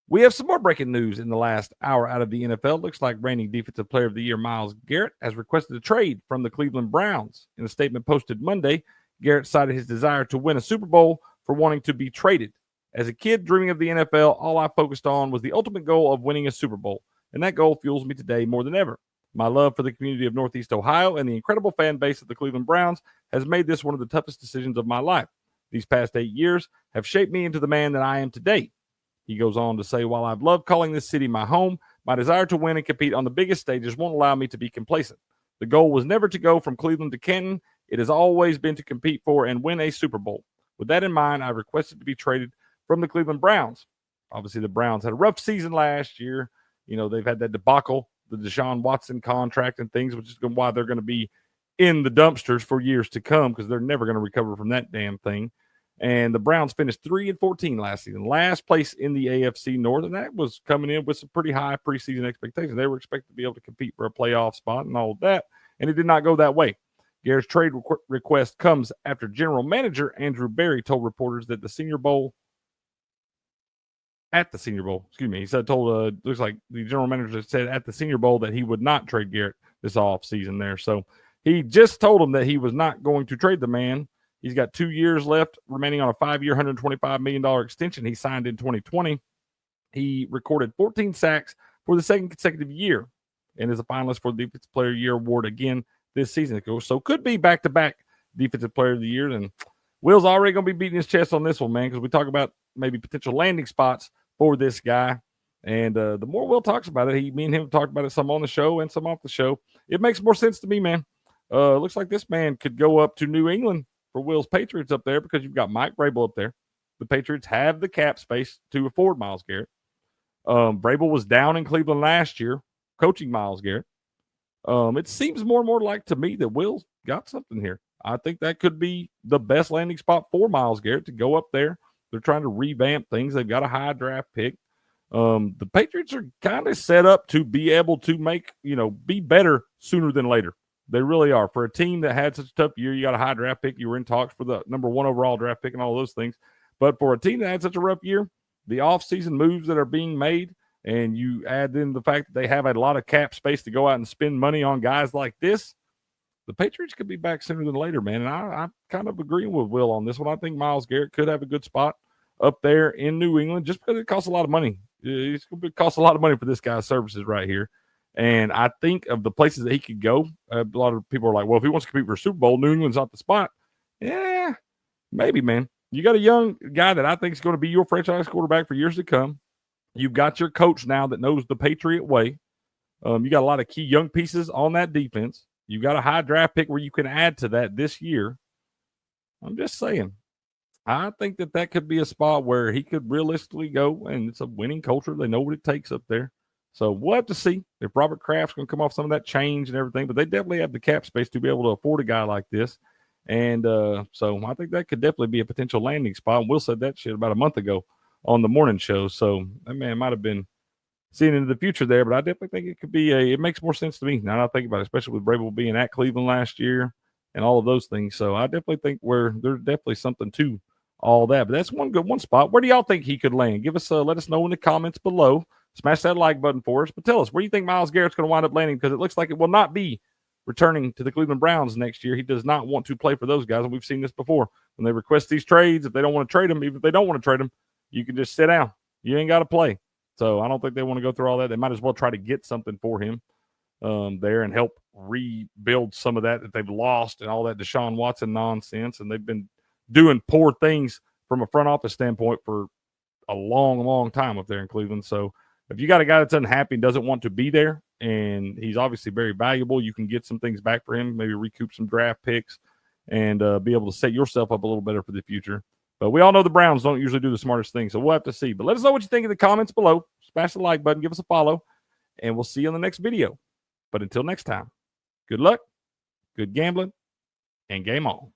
We have some more breaking news in the last hour out of the NFL. Looks like reigning Defensive Player of the Year Myles Garrett has requested a trade from the Cleveland Browns. In a statement posted Monday, Garrett cited his desire to win a Super Bowl for wanting to be traded. As a kid dreaming of the NFL, all I focused on was the ultimate goal of winning a Super Bowl, and that goal fuels me today more than ever. My love for the community of Northeast Ohio and the incredible fan base of the Cleveland Browns has made this one of the toughest decisions of my life. These past 8 years have shaped me into the man that I am today. He goes on to say, while I've loved calling this city my home, my desire to win and compete on the biggest stages won't allow me to be complacent. The goal was never to go from Cleveland to Canton. It has always been to compete for and win a Super Bowl. With that in mind, I requested to be traded from the Cleveland Browns. Obviously, the Browns had a rough season last year. You know, they've had that debacle, the Deshaun Watson contract and things, which is why they're going to be in the dumpsters for years to come because they're never going to recover from that damn thing. And the Browns finished 3-14 last season, last place in the AFC North, and that was coming in with some pretty high preseason expectations. They were expected to be able to compete for a playoff spot and all of that, and it did not go that way. Garrett's trade request comes after general manager Andrew Berry told reporters that he looks like the general manager said at the Senior Bowl that he would not trade Garrett this offseason there. So he just told him that he was not going to trade the man. He's got 2 years left remaining on a 5-year, $125 million extension he signed in 2020. He recorded 14 sacks for the second consecutive year and is a finalist for the Defensive Player of the Year award again this season. So could be back-to-back Defensive Player of the Year. And Will's already going to be beating his chest on this one, man, because we talk about maybe potential landing spots for this guy. And the more Will talks about it, me and him talked about it some on the show and some off the show. It makes more sense to me, man. Looks like this man could go up to New England for Will's Patriots up there because you've got Mike Vrabel up there. The Patriots have the cap space to afford Myles Garrett. Vrabel was down in Cleveland last year coaching Myles Garrett. It seems more and more like to me that Will's got something here. I think that could be the best landing spot for Myles Garrett to go up there. They're trying to revamp things. They've got a high draft pick. The Patriots are kind of set up to be able to be better sooner than later. They really are. For a team that had such a tough year, you got a high draft pick. You were in talks for the number 1 overall draft pick and all those things. But for a team that had such a rough year, the offseason moves that are being made, and you add in the fact that they have a lot of cap space to go out and spend money on guys like this, the Patriots could be back sooner than later, man. And I'm kind of agreeing with Will on this one. I think Myles Garrett could have a good spot up there in New England just because it costs a lot of money. It's going to cost a lot of money for this guy's services right here. And I think of the places that he could go, a lot of people are like, well, if he wants to compete for a Super Bowl, New England's not the spot. Yeah, maybe, man. You got a young guy that I think is going to be your franchise quarterback for years to come. You've got your coach now that knows the Patriot way. You got a lot of key young pieces on that defense. You've got a high draft pick where you can add to that this year. I'm just saying. I think that could be a spot where he could realistically go, and it's a winning culture. They know what it takes up there. So we'll have to see if Robert Kraft's going to come off some of that change and everything, but they definitely have the cap space to be able to afford a guy like this. And so I think that could definitely be a potential landing spot. And Will said that shit about a month ago on the morning show. So that man might have been seeing into the future there, but I definitely think it could be it makes more sense to me now that I think about it, especially with Vrabel being at Cleveland last year and all of those things. So I definitely think there's definitely something to all that. But that's one spot. Where do y'all think he could land? Give us let us know in the comments below. Smash that like button for us. But tell us, where do you think Myles Garrett's going to wind up landing? Because it looks like it will not be returning to the Cleveland Browns next year. He does not want to play for those guys, and we've seen this before. When they request these trades, if they don't want to trade them, even if they don't want to trade them, you can just sit down. You ain't got to play. So I don't think they want to go through all that. They might as well try to get something for him there and help rebuild some of that they've lost and all that Deshaun Watson nonsense. And they've been doing poor things from a front office standpoint for a long, long time up there in Cleveland. So if you got a guy that's unhappy and doesn't want to be there, and he's obviously very valuable, you can get some things back for him, maybe recoup some draft picks and be able to set yourself up a little better for the future. But we all know the Browns don't usually do the smartest thing, so we'll have to see. But let us know what you think in the comments below. Smash the like button, give us a follow, and we'll see you on the next video. But until next time, good luck, good gambling, and game on.